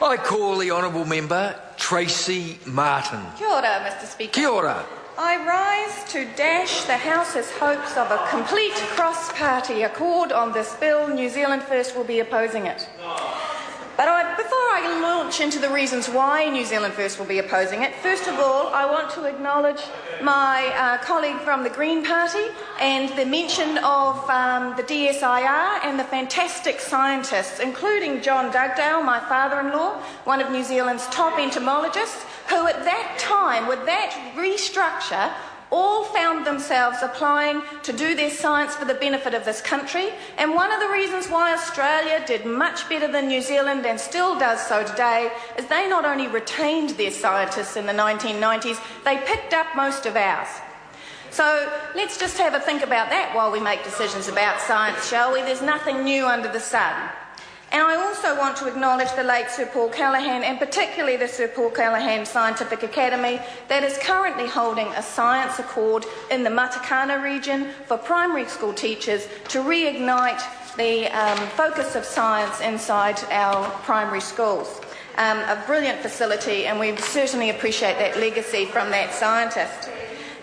I call the honourable member Tracy Martin. Kia ora, Mr Speaker. Kia ora. I rise to dash the House's hopes of a complete cross-party accord on this bill. New Zealand First will be opposing it. But before I launch into the reasons why New Zealand First will be opposing it, first of all, I want to acknowledge my colleague from the Green Party and the mention of the DSIR and the fantastic scientists, including John Dugdale, my father-in-law, one of New Zealand's top entomologists, who at that time, with that restructure, all found themselves applying to do their science for the benefit of this country. And one of the reasons why Australia did much better than New Zealand and still does so today is they not only retained their scientists in the 1990s, they picked up most of ours. So let's just have a think about that while we make decisions about science, shall we? There's nothing new under the sun. And I also want to acknowledge the late Sir Paul Callaghan, and particularly the Sir Paul Callaghan Scientific Academy, that is currently holding a science accord in the Matakana region for primary school teachers to reignite the focus of science inside our primary schools. A brilliant facility, and we certainly appreciate that legacy from that scientist.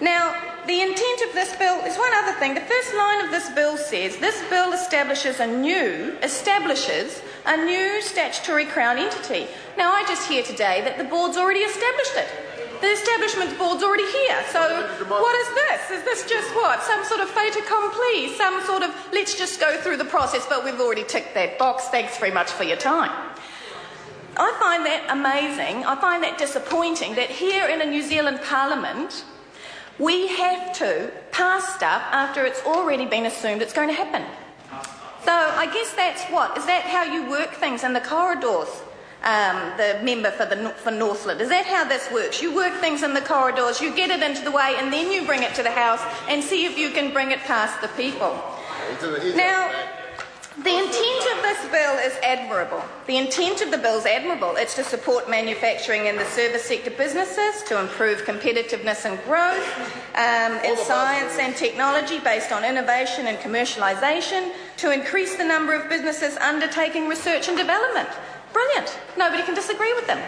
Now, the intent of this bill is one other thing. The first line of this bill says, this bill establishes a new statutory Crown entity. Now, I just hear today that the board's already established it. The establishment board's already here. So what is this? Is this just what? Some sort of fait accompli? Some sort of, let's just go through the process, but we've already ticked that box. Thanks very much for your time. I find that amazing. I find that disappointing that here in a New Zealand Parliament, we have to pass stuff after it's already been assumed it's going to happen. So I guess that's what? Is that how you work things in the corridors, the member for Northland? Is that how this works? You work things in the corridors, you get it into the way, and then you bring it to the House and see if you can bring it past the people. Now, the intent of this bill is admirable. The intent of the bill is admirable. It's to support manufacturing in the service sector businesses, to improve competitiveness and growth in science and technology based on innovation and commercialisation, to increase the number of businesses undertaking research and development. Brilliant. Nobody can disagree with them.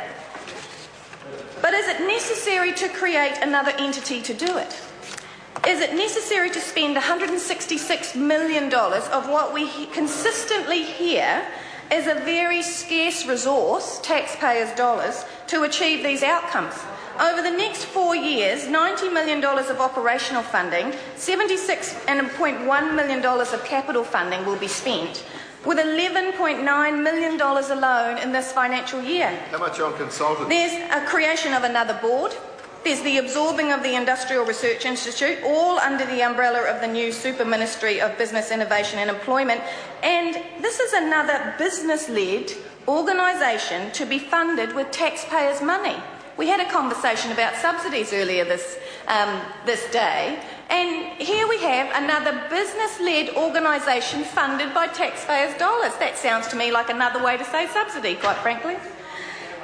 But is it necessary to create another entity to do it? Is it necessary to spend $166 million of what we consistently hear is a very scarce resource, taxpayers' dollars, to achieve these outcomes? Over the next 4 years, $90 million of operational funding, $76.1 million of capital funding will be spent, with $11.9 million alone in this financial year. How much on consultants? There's a creation of another board. There's the absorbing of the Industrial Research Institute, all under the umbrella of the new Super Ministry of Business, Innovation and Employment. And this is another business-led organisation to be funded with taxpayers' money. We had a conversation about subsidies earlier this day, and here we have another business-led organisation funded by taxpayers' dollars. That sounds to me like another way to say subsidy, quite frankly.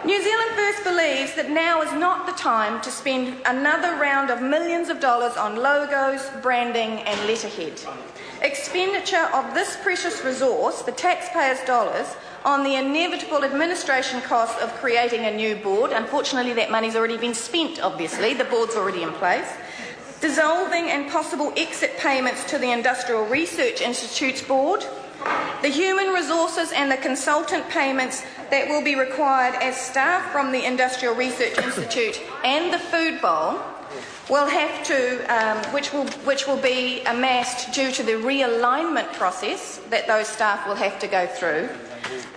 New Zealand First believes that now is not the time to spend another round of millions of dollars on logos, branding and letterhead. Expenditure of this precious resource, the taxpayers' dollars, on the inevitable administration cost of creating a new board — unfortunately that money's already been spent, obviously, the board's already in place — dissolving and possible exit payments to the Industrial Research Institute's board, the human resources and the consultant payments that will be required as staff from the Industrial Research Institute and the Food Bowl will have to, which will be amassed due to the realignment process that those staff will have to go through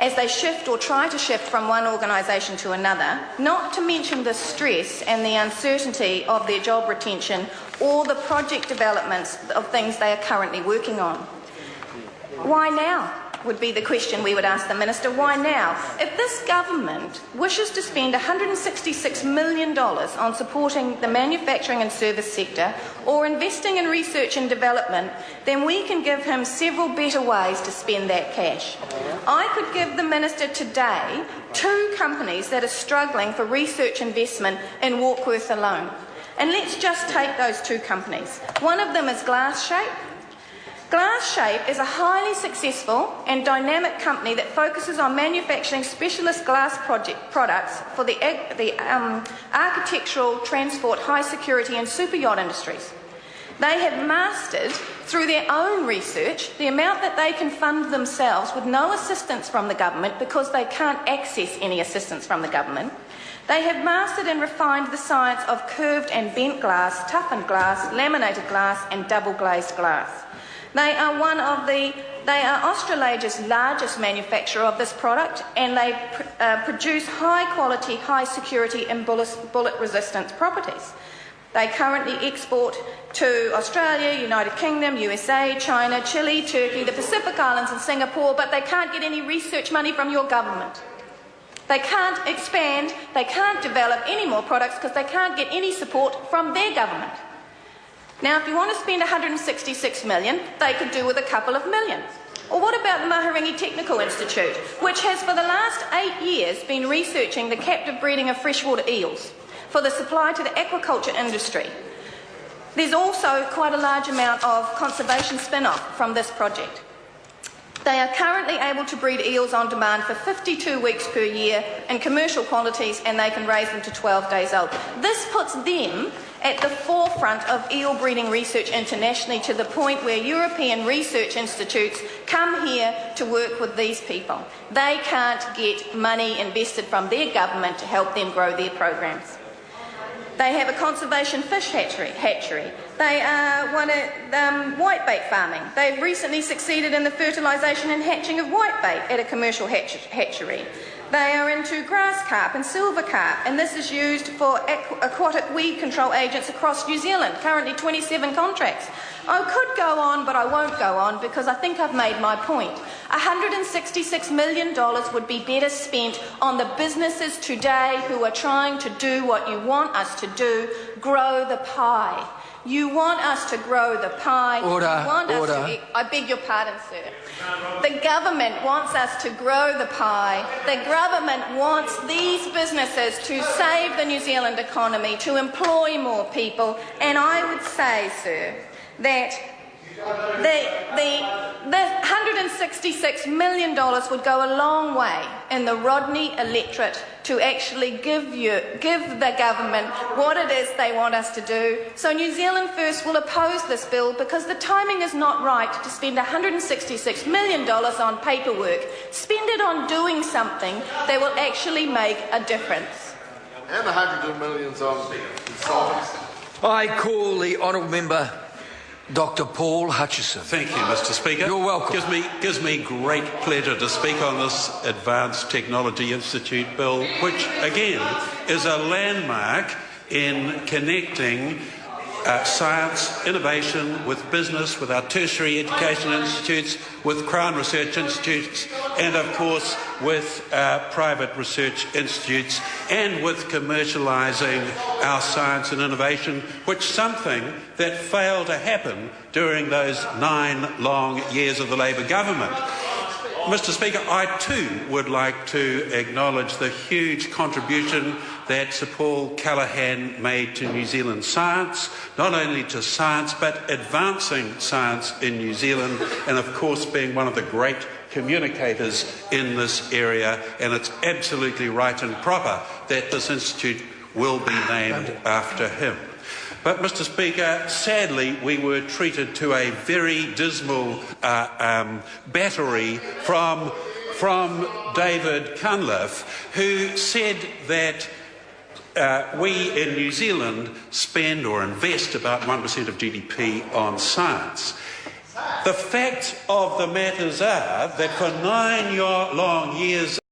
as they shift or try to shift from one organisation to another, not to mention the stress and the uncertainty of their job retention or the project developments of things they are currently working on. Why now, would be the question we would ask the Minister. Why now? If this government wishes to spend $166 million on supporting the manufacturing and service sector or investing in research and development, then we can give him several better ways to spend that cash. I could give the Minister today 2 companies that are struggling for research investment in Warkworth alone. And let's just take those 2 companies. One of them is Glass Shape. Glasshape is a highly successful and dynamic company that focuses on manufacturing specialist glass products for the architectural, transport, high security and super yacht industries. They have mastered, through their own research, the amount that they can fund themselves with no assistance from the government because they can't access any assistance from the government. They have mastered and refined the science of curved and bent glass, toughened glass, laminated glass and double glazed glass. They are Australasia's largest manufacturer of this product, and they produce high quality, high security and bullet resistance properties. They currently export to Australia, United Kingdom, USA, China, Chile, Turkey, the Pacific Islands and Singapore, but they can't get any research money from your government. They can't expand, they can't develop any more products because they can't get any support from their government. Now, if you want to spend $166 million, they could do with a couple of millions. Or what about the Mahiringi Technical Institute, which has for the last 8 years been researching the captive breeding of freshwater eels for the supply to the aquaculture industry? There's also quite a large amount of conservation spin-off from this project. They are currently able to breed eels on demand for 52 weeks per year in commercial quantities, and they can raise them to 12 days old. This puts them at the forefront of eel breeding research internationally, to the point where European research institutes come here to work with these people. They can't get money invested from their government to help them grow their programs. They have a conservation fish hatchery. They are whitebait farming. They've recently succeeded in the fertilisation and hatching of whitebait at a commercial hatchery. They are into grass carp and silver carp, and this is used for aquatic weed control agents across New Zealand, currently 27 contracts. I could go on, but I won't go on because I think I've made my point. $166 million would be better spent on the businesses today who are trying to do what you want us to do, grow the pie. You want us to grow the pie. Order. I beg your pardon, sir. The government wants us to grow the pie. The government wants these businesses to save the New Zealand economy, to employ more people. And I would say, sir, that the $166 million would go a long way in the Rodney electorate to actually give the government what it is they want us to do. So New Zealand First will oppose this bill because the timing is not right to spend $166 million on paperwork. Spend it on doing something that will actually make a difference. And hundreds of millions on consultants. I call the honourable member Dr. Paul Hutchison. Thank you, Mr. Speaker. You're welcome. Gives me great pleasure to speak on this Advanced Technology Institute bill, which again is a landmark in connecting science, innovation with business, with our tertiary education institutes, with Crown Research Institutes, and of course with private research institutes, and with commercialising our science and innovation, which is something that failed to happen during those 9 long years of the Labor government. Mr. Speaker, I too would like to acknowledge the huge contribution that Sir Paul Callaghan made to New Zealand science, not only to science but advancing science in New Zealand, and of course being one of the great communicators in this area. And it's absolutely right and proper that this institute will be named after him. But, Mr. Speaker, sadly we were treated to a very dismal battery from David Cunliffe, who said that we in New Zealand spend or invest about 1% of GDP on science. The fact of the matters are that for 9 long years